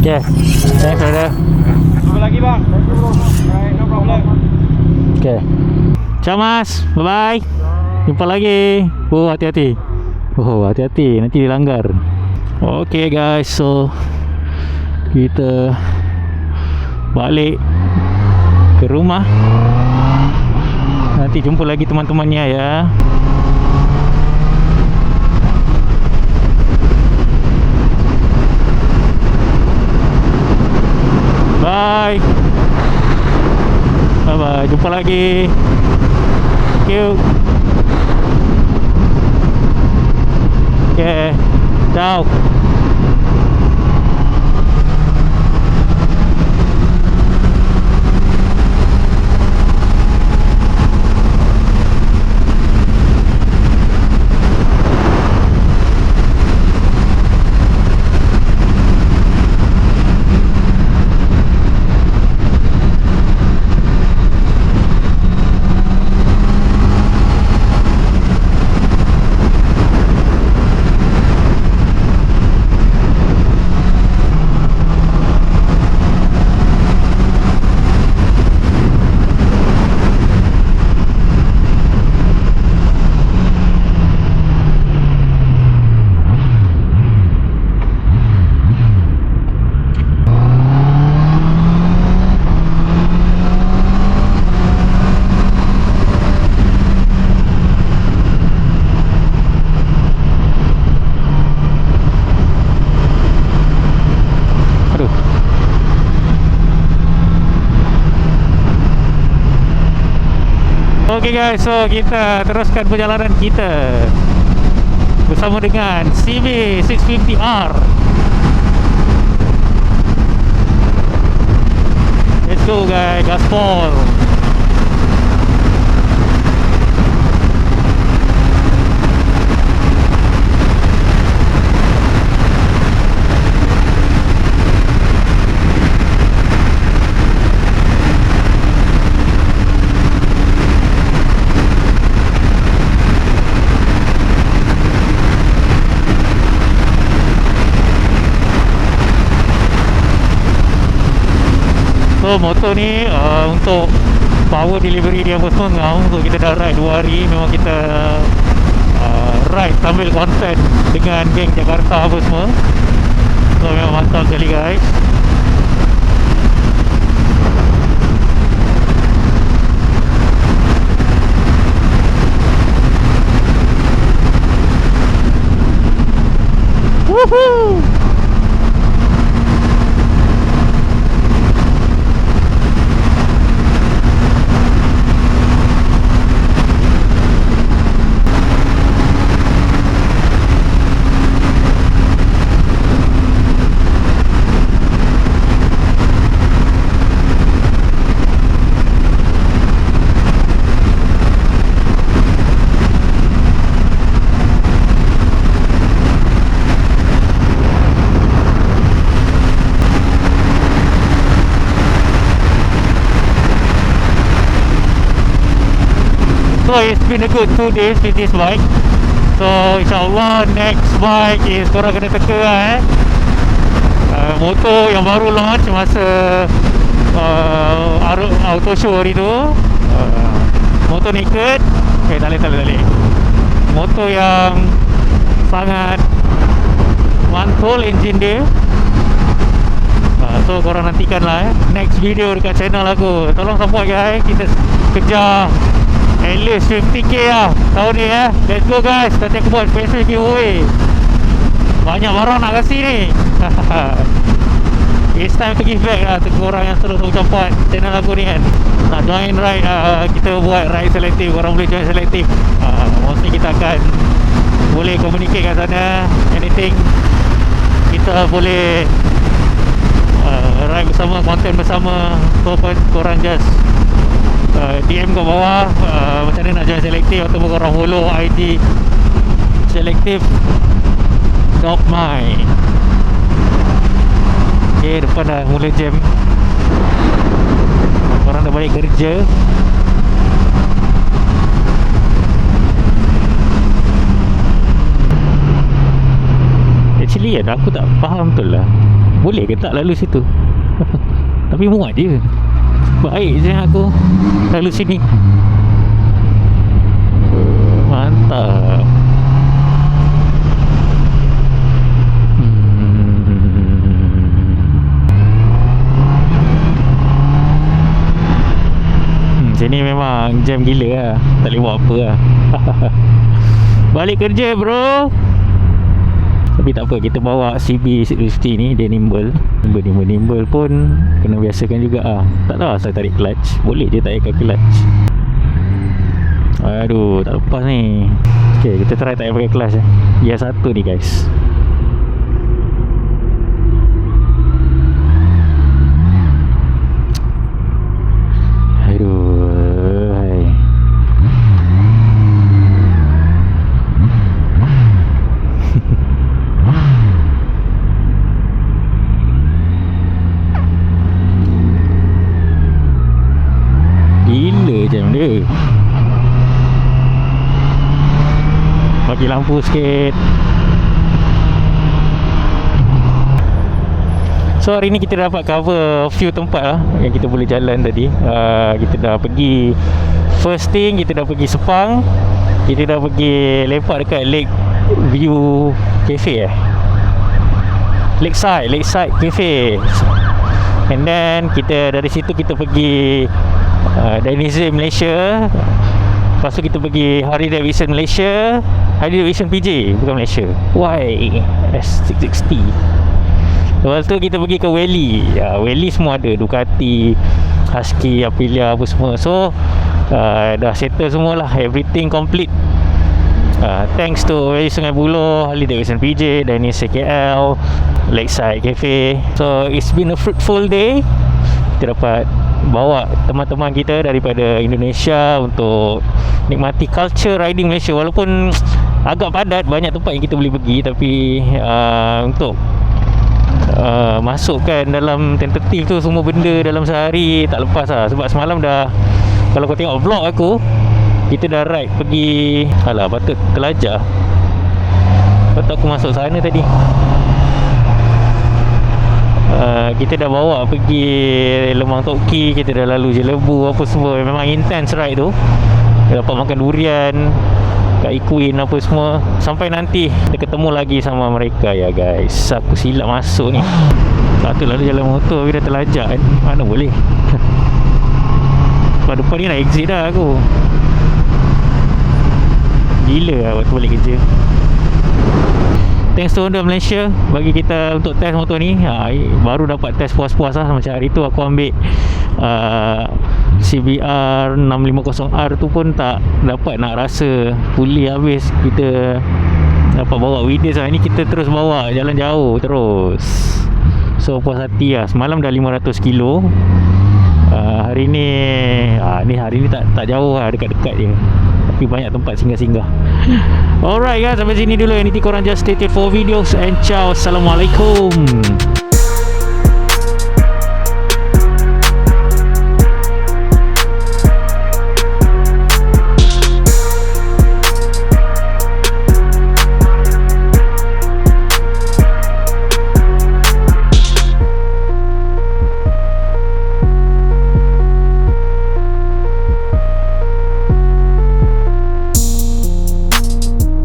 Okay, thanks brother. Jumpa lagi bang. Thank you bro. Alright, no problem. Okay. Ciao mas, bye bye. Jumpa lagi. Oh, hati-hati. Oh, hati-hati, nanti dilanggar. Okay guys, so kita balik ke rumah. Nanti jumpa lagi teman-temannya ya. Bye. Bye bye. Jumpa lagi. Thank you. Okay. Ciao. Okay guys, so kita teruskan perjalanan kita bersama dengan CB650R. Let's go guys, gaspol. So motor ni untuk power delivery dia pun semua untuk kita dah ride 2 hari. Memang kita ride sambil content dengan geng Jakarta apa semua. So memang mantap sekali guys. Woohoo! So it's been a good 2 days with this bike. So insyaAllah next bike is korang kena teka lah motor yang baru launch masa auto show hari tu. Motor naked. Okay, tak boleh. Motor yang sangat mantul engine dia. So korang nantikan lah next video dekat channel aku. Tolong support guys, kita kejar at least 50k lah tahun ni Let's go guys. Nanti aku buat special giveaway. Banyak barang nak kasih ni. It's time to give back lah to korang yang terus support channel aku ni kan. Nak join ride, kita buat ride selektif. Korang boleh join selektif. Mostly kita akan boleh communicate kat sana. Anything kita boleh ride bersama, content bersama. So korang just DM kat bawah macam mana nak join selektif, ataupun korang follow IG selektif.my. Okay, depan dah mula jam. Korang dah balik kerja. Actually aku tak faham betul lah Boleh ke tak lalu situ? Tapi muat je. Baik je aku lalu sini. Mantap. Sini memang jam gila lah. Tak boleh buat apa lah. Balik kerja bro. Tapi tak apa, kita bawa CB650 ni. Dia nimble. Nimble pun kena biasakan juga lah. Tak tahu asal tarik clutch. Boleh je tak pakai clutch. Aduh, tak lepas ni. Okay, kita try tak pakai clutch Gear 1 ni guys. Bagi lampu sikit. So hari ni kita dapat cover few tempat lah yang kita boleh jalan tadi. Kita dah pergi, first thing kita dah pergi Sepang. Kita dah pergi lepak dekat Lake View Cafe Lakeside Cafe. And then kita dari situ kita pergi Denizen Malaysia. Lepas tu kita pergi Harley Davidson Malaysia, Harley Davidson PJ, bukan Malaysia, S660. Lepas tu kita pergi ke Welly. Welly semua ada, Ducati, Husky, Aprilia apa semua. So dah settle semua lah, everything complete. Thanks to Welly Sungai Buloh, Harley Davidson PJ, Denizen KL, Lakeside Cafe. So it's been a fruitful day. Kita dapat bawa teman-teman kita daripada Indonesia untuk nikmati culture riding Malaysia. Walaupun agak padat, banyak tempat yang kita boleh pergi, tapi untuk masukkan dalam tentatif tu semua benda dalam sehari tak lepas lah. Sebab semalam dah, kalau kau tengok vlog aku, kita dah ride pergi, alah patut Telajah, patut aku masuk sana tadi. Kita dah bawa pergi Lemang Toki, kita dah lalu Jelebu apa semua. Memang intense ride tu. Kita dapat makan durian kat Equine apa semua. Sampai nanti kita ketemu lagi sama mereka ya guys. Aku silap masuk ni. Patut lalu jalan motor tapi dah terlajak kan. Mana boleh. Sebab depan ni nak exit dah aku. Gila lah waktu balik kerja. Thanks to Honda Malaysia bagi kita untuk test motor ni. Baru dapat test puas-puas lah. Macam hari tu aku ambil CBR 650R tu pun tak dapat nak rasa fully habis. Kita dapat bawa Wides lah. Ini kita terus bawa jalan jauh terus. So puas hati lah. Semalam dah 500 kilo. Hari ni hari ni tak jauh lah, dekat-dekat je. Tapi banyak tempat singgah-singgah. Alright guys, sampai sini dulu. Yang ni korang just stay tuned for videos and ciao. Assalamualaikum.